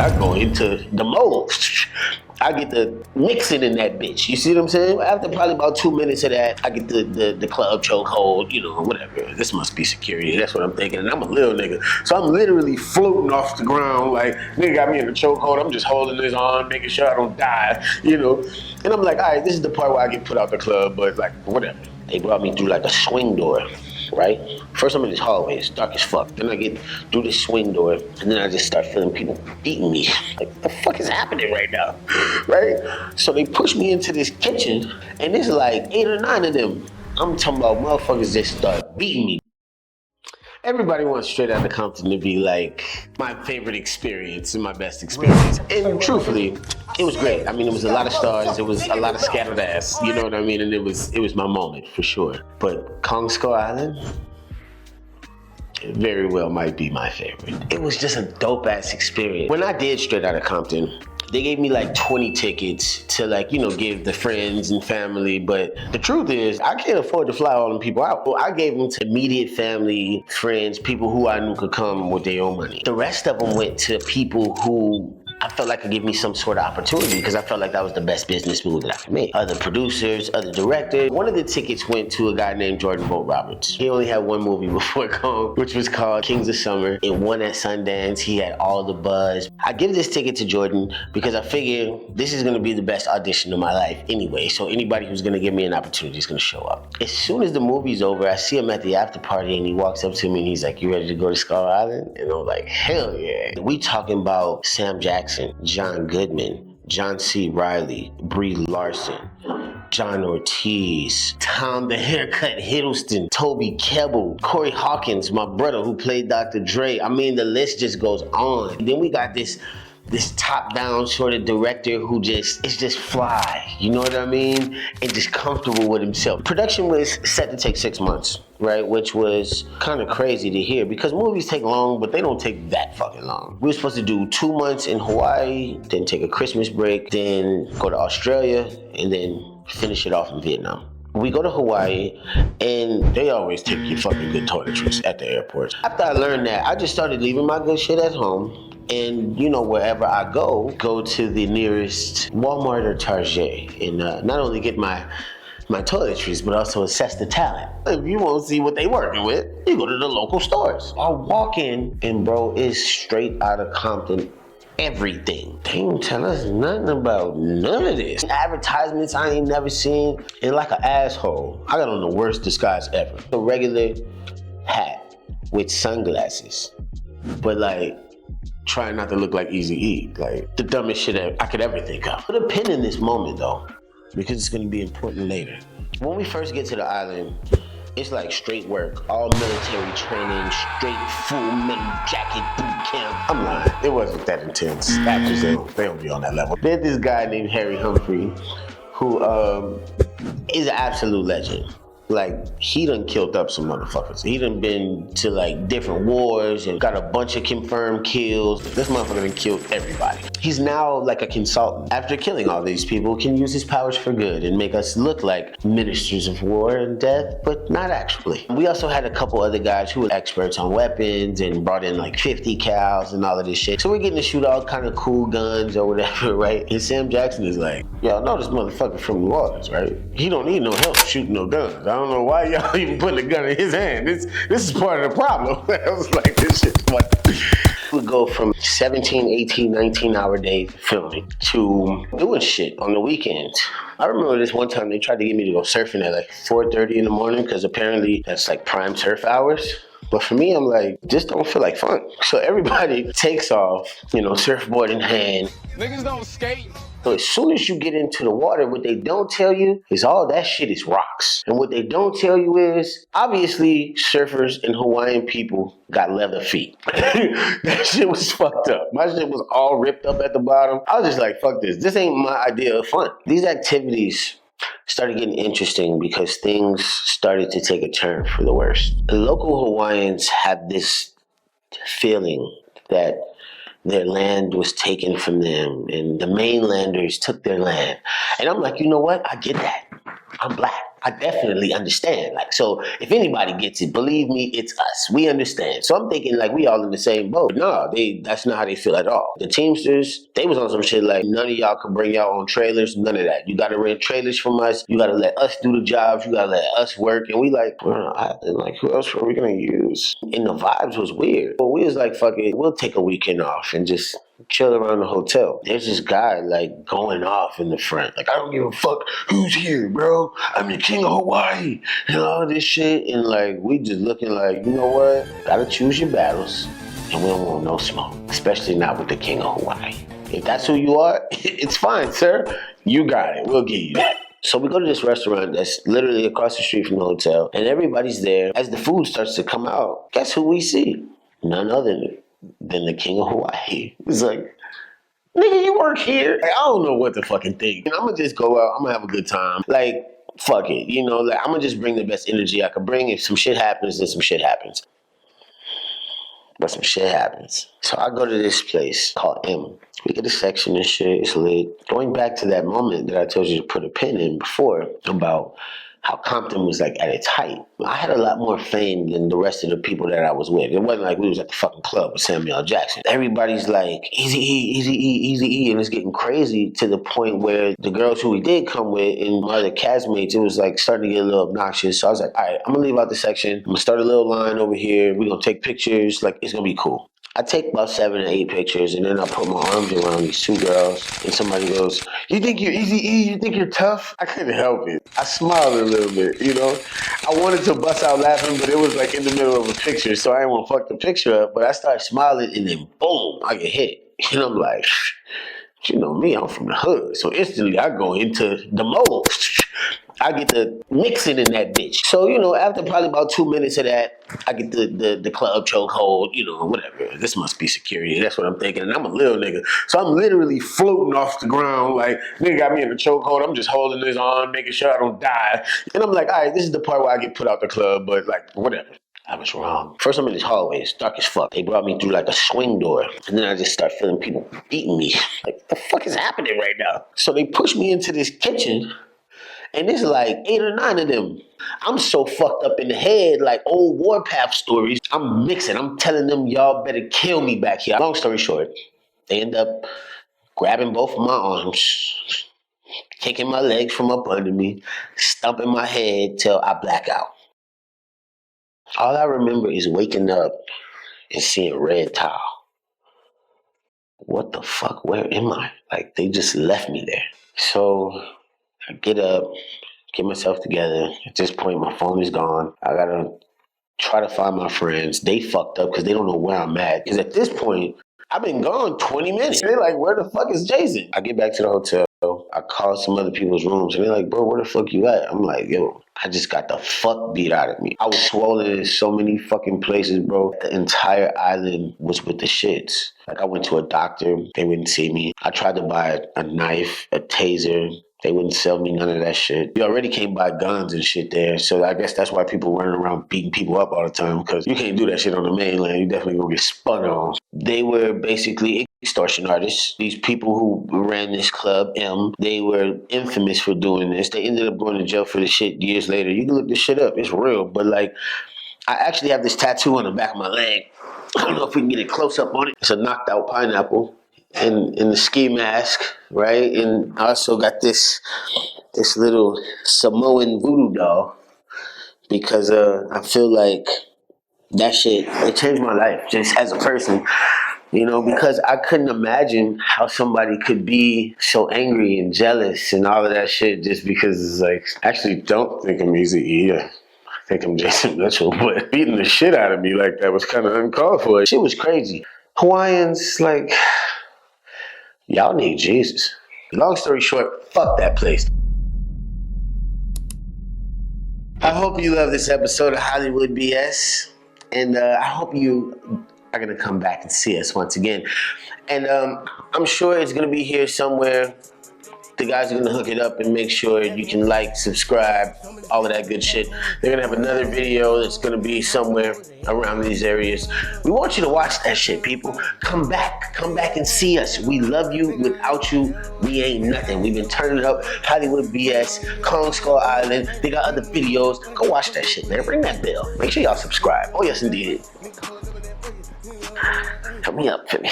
I go into the mode. I get to mix it in that bitch. You see what I'm saying? After probably about 2 minutes of that, I get the club chokehold, you know, whatever. This must be security. That's what I'm thinking. And I'm a little nigga. So I'm literally floating off the ground like, nigga got me in the chokehold. I'm just holding his arm, making sure I don't die, you know? And I'm like, all right, this is the part where I get put out the club, but like, whatever. They brought me through like a swing door. Right? First I'm in this hallway, it's dark as fuck. Then I get through this swing door, and then I just start feeling people beating me. Like, what the fuck is happening right now? Right? So they push me into this kitchen, and there's like 8 or 9 of them. I'm talking about motherfuckers just start beating me. Everybody wants Straight Outta Compton to be like my favorite experience and my best experience. And truthfully, it was great. I mean, it was a lot of stars. It was a lot of scattered ass. You know what I mean? And it was my moment for sure. But Kong Skull Island, it very well might be my favorite. It was just a dope ass experience. When I did Straight Outta Compton, they gave me like 20 tickets to like, you know, give the friends and family. But the truth is, I can't afford to fly all them people out. Well, I gave them to immediate family, friends, people who I knew could come with their own money. The rest of them went to people who I felt like could give me some sort of opportunity because I felt like that was the best business move that I could make. Other producers, other directors. One of the tickets went to a guy named Jordan Vogt Roberts. He only had one movie before Kong, which was called Kings of Summer. It won at Sundance. He had all the buzz. I give this ticket to Jordan because I figure this is gonna be the best audition of my life anyway. So anybody who's gonna give me an opportunity is gonna show up. As soon as the movie's over, I see him at the after party and he walks up to me and he's like, "You ready to go to Skull Island?" And I'm like, hell yeah. We talking about Sam Jackson, John Goodman, John C. Reilly, Brie Larson, John Ortiz, Tom the Haircut Hiddleston, Toby Kebbell, Corey Hawkins, my brother who played Dr. Dre. I mean, the list just goes on. And then we got this top-down sort of director who is just fly, you know what I mean? And just comfortable with himself. Production was set to take 6 months, right? Which was kind of crazy to hear because movies take long, but they don't take that fucking long. We were supposed to do 2 months in Hawaii, then take a Christmas break, then go to Australia, and then finish it off in Vietnam. We go to Hawaii, and they always take your fucking good toiletries at the airport. After I learned that, I just started leaving my good shit at home. And, you know, wherever I go to the nearest Walmart or Target and not only get my toiletries, but also assess the talent. If you want to see what they working with, you go to the local stores. I walk in, and bro, it's Straight Outta Compton everything. They don't tell us nothing about none of this. Advertisements I ain't never seen. And like an asshole, I got on the worst disguise ever. A regular hat with sunglasses, but like, trying not to look like Eazy-E. Like, the dumbest shit I could ever think of. Put a pin in this moment though, because it's gonna be important later. When we first get to the island, it's like straight work, all military training, straight full metal jacket boot camp. I'm lying, it wasn't that intense. Actors, they don't be on that level. There's this guy named Harry Humphrey, who is an absolute legend. Like, he done killed up some motherfuckers. He done been to like different wars and got a bunch of confirmed kills. This motherfucker done killed everybody. He's now like a consultant. After killing all these people, can use his powers for good and make us look like ministers of war and death, but not actually. We also had a couple other guys who were experts on weapons and brought in like 50 cals and all of this shit. So we're getting to shoot all kind of cool guns or whatever, right? And Sam Jackson is like, y'all know this motherfucker from New Orleans, right? He don't need no help shooting no guns. I don't know why y'all even putting a gun in his hand. This is part of the problem. I was like, this shit's funny. We go from 17, 18, 19-hour days filming to doing shit on the weekends. I remember this one time they tried to get me to go surfing at like 4:30 in the morning because apparently that's like prime surf hours. But for me, I'm like, this don't feel like fun. So everybody takes off, you know, surfboard in hand. Niggas don't skate. So as soon as you get into the water, what they don't tell you is all that shit is rocks. And what they don't tell you is, obviously, surfers and Hawaiian people got leather feet. That shit was fucked up. My shit was all ripped up at the bottom. I was just like, fuck this. This ain't my idea of fun. These activities started getting interesting because things started to take a turn for the worse. The local Hawaiians had this feeling that their land was taken from them and the mainlanders took their land. And I'm like, you know what? I get that. I'm black. I definitely understand. Like, so if anybody gets it, believe me, it's us. We understand. So I'm thinking like we all in the same boat. No, that's not how they feel at all. The Teamsters, they was on some shit like none of y'all can bring y'all own trailers, none of that. You gotta rent trailers from us. You gotta let us do the jobs. You gotta let us work. And we like, like who else are we gonna use? And the vibes was weird. But we was like, fuck it, we'll take a weekend off and just chill around the hotel. There's this guy like going off in the front. Like, I don't give a fuck who's here, bro. I'm the king of Hawaii and all this shit. And like, we just looking like, you know what? Gotta choose your battles and we don't want no smoke. Especially not with the king of Hawaii. If that's who you are, it's fine, sir. You got it. We'll give you that. So we go to this restaurant that's literally across the street from the hotel, and everybody's there. As the food starts to come out, guess who we see? None other than the king of Hawaii. It's like, nigga, you work here? Like, I don't know what to fucking think. I'm gonna just go out. I'm gonna have a good time. Like, fuck it. Like, I'm gonna just bring the best energy I can bring. If some shit happens, then some shit happens. But some shit happens. So I go to this place called M. We get a section and shit. It's lit. Going back to that moment that I told you to put a pin in before about how Compton was like at its height. I had a lot more fame than the rest of the people that I was with. It wasn't like we was at the fucking club with Samuel L. Jackson. Everybody's like, Easy E, Easy E, Easy E, and it's getting crazy to the point where the girls who we did come with and my other castmates, it was like starting to get a little obnoxious. So I was like, all right, I'm gonna leave out the section. I'm gonna start a little line over here. We're gonna take pictures. Like, it's gonna be cool. I take about 7 or 8 pictures, and then I put my arms around these 2 girls, and somebody goes, you think you're Easy E? You think you're tough? I couldn't help it. I smiled a little bit, I wanted to bust out laughing, but it was like in the middle of a picture, so I didn't want to fuck the picture up, but I started smiling, and then boom, I get hit. And I'm like, you know me, I'm from the hood, so instantly I go into the mode. I get the mixing in that bitch. So, after probably about 2 minutes of that, I get the club chokehold, whatever. This must be security. That's what I'm thinking. And I'm a little nigga. So I'm literally floating off the ground like, nigga got me in the chokehold. I'm just holding this on, making sure I don't die. And I'm like, all right, this is the part where I get put out the club, but like, whatever. I was wrong. First, I'm in this hallway. It's dark as fuck. They brought me through like a swing door. And then I just start feeling people beating me. Like, what the fuck is happening right now? So they push me into this kitchen. And there's like 8 or 9 of them. I'm so fucked up in the head, like old Warpath stories. I'm mixing. I'm telling them, y'all better kill me back here. Long story short, they end up grabbing both of my arms, kicking my legs from up under me, stumping my head till I black out. All I remember is waking up and seeing red towel. What the fuck? Where am I? Like, they just left me there. So I get up, get myself together. At this point, my phone is gone. I gotta try to find my friends. They fucked up because they don't know where I'm at. Because at this point, I've been gone 20 minutes. They're like, where the fuck is Jason? I get back to the hotel. I call some other people's rooms and they're like, bro, where the fuck you at? I'm like, yo, I just got the fuck beat out of me. I was swollen in so many fucking places, bro. The entire island was with the shits. Like, I went to a doctor. They wouldn't see me. I tried to buy a knife, a taser. They wouldn't sell me none of that shit. You already can't buy guns and shit there. So I guess that's why people running around beating people up all the time, because you can't do that shit on the mainland. You definitely gonna get spun on. They were basically extortion artists. These people who ran this club, M, they were infamous for doing this. They ended up going to jail for this shit years later. You can look this shit up. It's real. But like, I actually have this tattoo on the back of my leg. I don't know if we can get a close up on it. It's a knocked out pineapple. And the ski mask, right? And I also got this little Samoan voodoo doll because I feel like that shit, it changed my life just as a person, because I couldn't imagine how somebody could be so angry and jealous and all of that shit just because it's like, I actually don't think I'm Easy E. I think I'm Jason Mitchell, but beating the shit out of me like that was kind of uncalled for. Shit was crazy. Hawaiians, like, y'all need Jesus. Long story short, fuck that place. I hope you love this episode of Hollywood BS. And I hope you are going to come back and see us once again. And I'm sure it's going to be here somewhere The guys are gonna hook it up and make sure you can like, subscribe, all of that good shit. They're gonna have another video that's gonna be somewhere around these areas. We want you to watch that shit, people. Come back and see us. We love you. Without you, we ain't nothing. We've been turning up. Hollywood BS, Kong Skull Island. They got other videos. Go watch that shit, man. Ring that bell. Make sure y'all subscribe. Oh yes, indeed. Help me up, Femi.